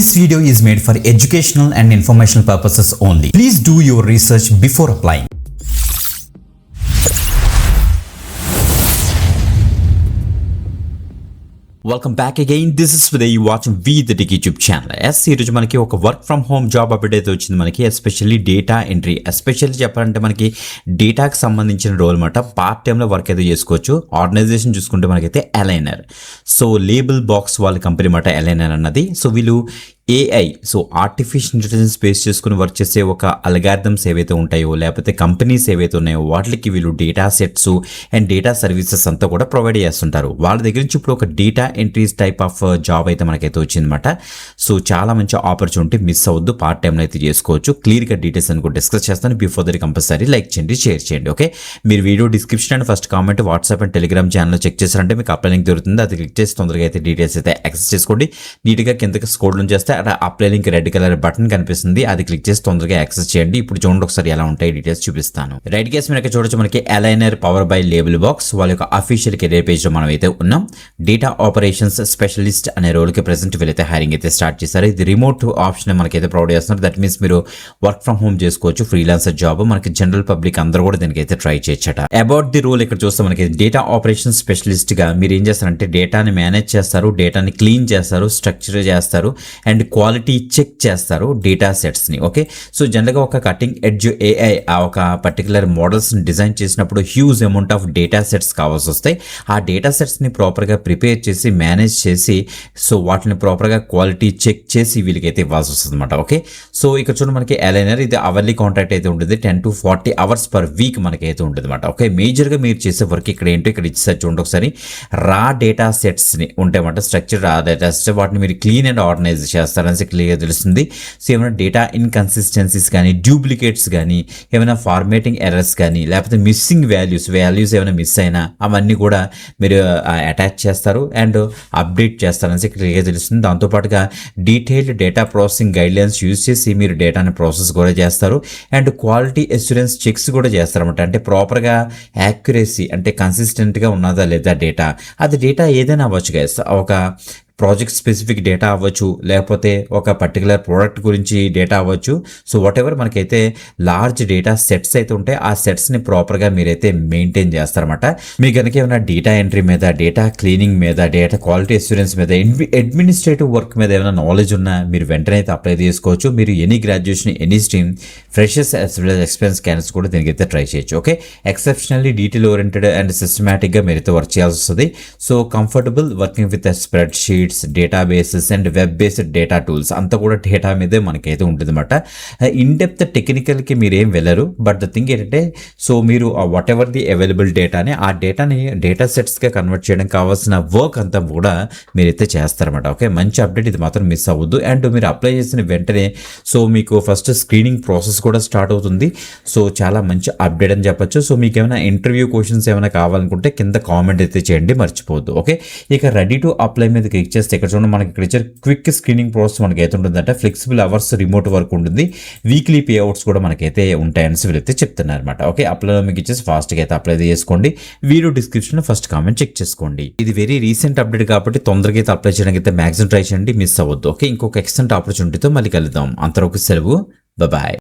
This video is made for educational and informational purposes only. Please do your research before applying. Welcome back again. This is Vidai watching the tech YouTube channel. ఈరోజు మనకి ఒక work from home job update అయితే వచ్చింది మనకి, especially data entry. Especially చెప్పాలంటే మనకి డేటాకి సంబంధించిన role అనమాట. పార్ట్ టైంలో వర్క్ అయితే చేసుకోవచ్చు. ఆర్గనైజేషన్ చూసుకుంటే మనకైతే అలైనర్. సో లేబుల్ బాక్స్ వాళ్ళ కంపెనీ మాట అలైనర్ అన్నది. సో వీళ్ళు AI, so artificial intelligence base చేసుకుని వర్క్ చేసే ఒక అల్గారిథమ్స్ ఏవైతే ఉంటాయో, లేకపోతే కంపెనీస్ ఏవైతే ఉన్నాయో వాటికి వీళ్ళు data sets and data services అంతా కూడా ప్రొవైడ్ చేస్తుంటారు. వాళ్ళ దగ్గర నుంచి ఇప్పుడు ఒక data entries type of job అయితే మనకైతే వచ్చిందన్నమాట. సో చాలా మంచి ఆపర్చునిటీ, మిస్ అవ్వద్దు. పార్ట్ టైంలో అయితే చేసుకోవచ్చు. క్లియర్గా డీటెయిల్స్ అని కూడా డిస్కస్ చేస్తాను. బిఫోర్ దట్ కంపల్సరీ లైక్ చేయండి, షేర్ చేయండి. ఓకే, మీరు video description and first comment WhatsApp and Telegram ఛానల్లో చెక్ చేశారంటే మీకు అప్లై లింక్ దొరుకుతుంది. అది క్లిక్ చేసి తొందరగా అయితే డీటెయిల్స్ అయితే యాక్సెస్ చేసుకోండి. నీట్గా కిందకి స్క్రోల్ నుంచి చేస్తే apply link red colour button కనిపిస్తుంది, అది క్లిక్ చేసి తొందరగా యాక్సెస్ చేయండి. ఇప్పుడు చూడండి ఒకసారి ఎలా ఉంటాయి డీటెయిల్స్ చూపిస్తాను. రైట్ కేసు మీరు ఇక్కడ చూడొచ్చు, మనకి aligner power by label box వాళ్ళ యొక్క అఫీషియల్ కెరీర్ పేజ్ లో మనం అయితే ఉన్నాం. డేటా ఆపరేషన్స్ స్పెషలిస్ట్ అనే రోల్ కి ప్రెసెంట్ వీళ్ళైతే హైరింగ్ అయితే స్టార్ట్ చేశారు. ఇది రిమోట్ ఆప్షన్ మనకైతే ప్రొవైడ్ చేస్తున్నారు. దట్ మీన్స్ మీరు వర్క్ ఫ్రమ్ హోమ్ చేసుకోవచ్చు. ఫ్రీలాన్సర్ జాబ్ మనకి జనరల్ పబ్లిక్ అందరూ కూడా దీనికి అయితే ట్రై చేయొచ్చట. అబౌట్ ది రోల్ ఇక్కడ చూస్తే మనకి డేటా ఆపరేషన్ స్పెషలిస్ట్ గా మీరు ఏం చేస్తారంటే డేటాని మేనేజ్ చేస్తారు, డేటాని క్లీన్ చేస్తారు, స్ట్రక్చర్ చేస్తారు అండ్ క్వాలిటీ చెక్ చేస్తారు డేటా సెట్స్ ని. ఓకే, సో జనరల్గా ఒక కటింగ్ ఎడ్జ్ ఏఐ ఆ ఒక పర్టికులర్ మోడల్స్ ని డిజైన్ చేసినప్పుడు huge amount of data sets కావాల్సి వస్తాయి. ఆ డేటా సెట్స్ ని ప్రాపర్ గా ప్రిపేర్ చేసి మేనేజ్ చేసి సో వాటిని ప్రాపర్ గా క్వాలిటీ చెక్ చేసి వీళ్ళకైతే ఇవ్వాల్సి వస్తుంది అనమాట. ఓకే, సో ఇక్కడ చూడండి మనకి అలైనర్ ఇది అవర్లీ కాంట్రాక్ట్ అయితే ఉంటుంది. 10 to 40 hours పర్ వీక్ మనకైతే ఉంటుంది అనమాట. ఓకే, మేజర్ గా మీరు చేసే వర్క్ ఇక్కడ ఏంటో ఇక్కడ ఇచ్చేసారు చూడండి ఒకసారి. రా డేటా సెట్స్ ని ఉంటాయన్నమాట, స్ట్రక్చర్ రా డేటా సెట్స్, వాటిని మీరు క్లీన్ అండ్ ఆర్గనైజ్ చేస్తారని క్లియర్గా తెలుస్తుంది. సో ఏమైనా డేటా ఇన్కన్సిస్టెన్సీస్ కానీ, డూప్లికేట్స్ కానీ, ఏమైనా ఫార్మేటింగ్ ఎర్రర్స్ కానీ, లేకపోతే మిస్సింగ్ వాల్యూస్ ఏమైనా మిస్ అయినా అవన్నీ కూడా మీరు అటాచ్ చేస్తారు అండ్ అప్డేట్ చేస్తారని క్లియర్గా తెలుస్తుంది. దాంతోపాటుగా detailed data processing guidelines use చేసి మీరు డేటాని ప్రాసెస్ కూడా చేస్తారు అండ్ క్వాలిటీ అష్యూరెన్స్ చెక్స్ కూడా చేస్తారన్నమాట. అంటే ప్రాపర్గా యాక్యురసీ అంటే కన్సిస్టెంట్గా ఉన్నదా లేదా డేటా, అది డేటా ఏదైనా అవ్వచ్చు గైస్. ఒక ప్రాజెక్ట్ స్పెసిఫిక్ డేటా అవ్వచ్చు, లేకపోతే ఒక పర్టికులర్ ప్రోడక్ట్ గురించి డేటా అవ్వచ్చు. సో వాట్ ఎవర్ మనకైతే లార్జ్ డేటా సెట్స్ అయితే ఉంటాయి, ఆ సెట్స్ని ప్రాపర్గా మీరైతే మెయింటైన్ చేస్తారన్నమాట. మీకు కనుక ఏమైనా డేటా ఎంట్రీ మీద, డేటా క్లీనింగ్ మీద, డేటా క్వాలిటీ అష్యూరెన్స్ మీద, అడ్మినిస్ట్రేటివ్ వర్క్ మీద ఏమైనా నాలెడ్జ్ ఉన్నా మీరు వెంటనే అయితే అప్లై చేసుకోవచ్చు. మీరు any graduation, any stream, freshers as well as experience candidates కూడా దీనికైతే ట్రై చేయొచ్చు. Okay, exceptionally detail oriented and సిస్టమేటిక్గా మీరైతే వర్క్ చేయాల్సి వస్తుంది. So comfortable working with spread sheet, databases and web based data tools అంతా కూడా డేటా మీదే మనకైతే ఉంటుంది అనమాట. ఇన్ డెప్త్ టెక్నికల్కి మీరు ఏం వెళ్ళరు. బట్ ద థింగ్ ఏంటంటే సో మీరు వాట్ ఎవర్ ది అవైలబుల్ డేటాని ఆ డేటాని డేటా సెట్స్గా కన్వర్ట్ చేయడం కావాల్సిన వర్క్ అంతా కూడా మీరైతే చేస్తారన్నమాట. ఓకే, మంచి అప్డేట్, ఇది మాత్రం మిస్ అవ్వద్దు. అండ్ మీరు అప్లై చేసిన వెంటనే సో మీకు ఫస్ట్ స్క్రీనింగ్ ప్రాసెస్ కూడా స్టార్ట్ అవుతుంది. సో చాలా మంచి అప్డేట్ అని చెప్పొచ్చు. సో మీకు ఏమైనా ఇంటర్వ్యూ క్వశ్చన్స్ ఏమైనా కావాలనుకుంటే కింద కామెంట్ అయితే చేయండి, మర్చిపోవద్దు. ఓకే, ఇక రెడీ టు అప్లై మీద క్లిక్ చేస్తే ఇక్కడ చూడండి మనకి ఇక్కడ ఇచ్చే క్విక్ స్క్రీనింగ్ ప్రాసెస్ మనకి అయితే ఉంటుందంటే ఫ్లెక్సిబుల్ అవర్స్, రిమోట్ వర్క్ ఉంటుంది, వీక్లీ పే అవుట్స్ కూడా మనకైతే ఉంటాయని వీళ్ళైతే చెప్తున్నారు అనమాట. ఓకే, అప్లై మీకు ఇచ్చేసి ఫాస్ట్గా అయితే అప్లై చేసుకోండి. Video description first comment check చేసుకోండి. ఇది వెరీ రీసెంట్ అప్డేట్ కాబట్టి తొందరగా అయితే అప్లై చేయడానికి అయితే మ్యాక్సిమం ట్రై చేయండి, మిస్ అవ్వద్దు. ఓకే, ఇంకొక ఎక్సలెంట్ ఆపర్చునిటీతో మళ్ళీ కలుద్దాం. అంతవరకు సెలవు, బాయ్.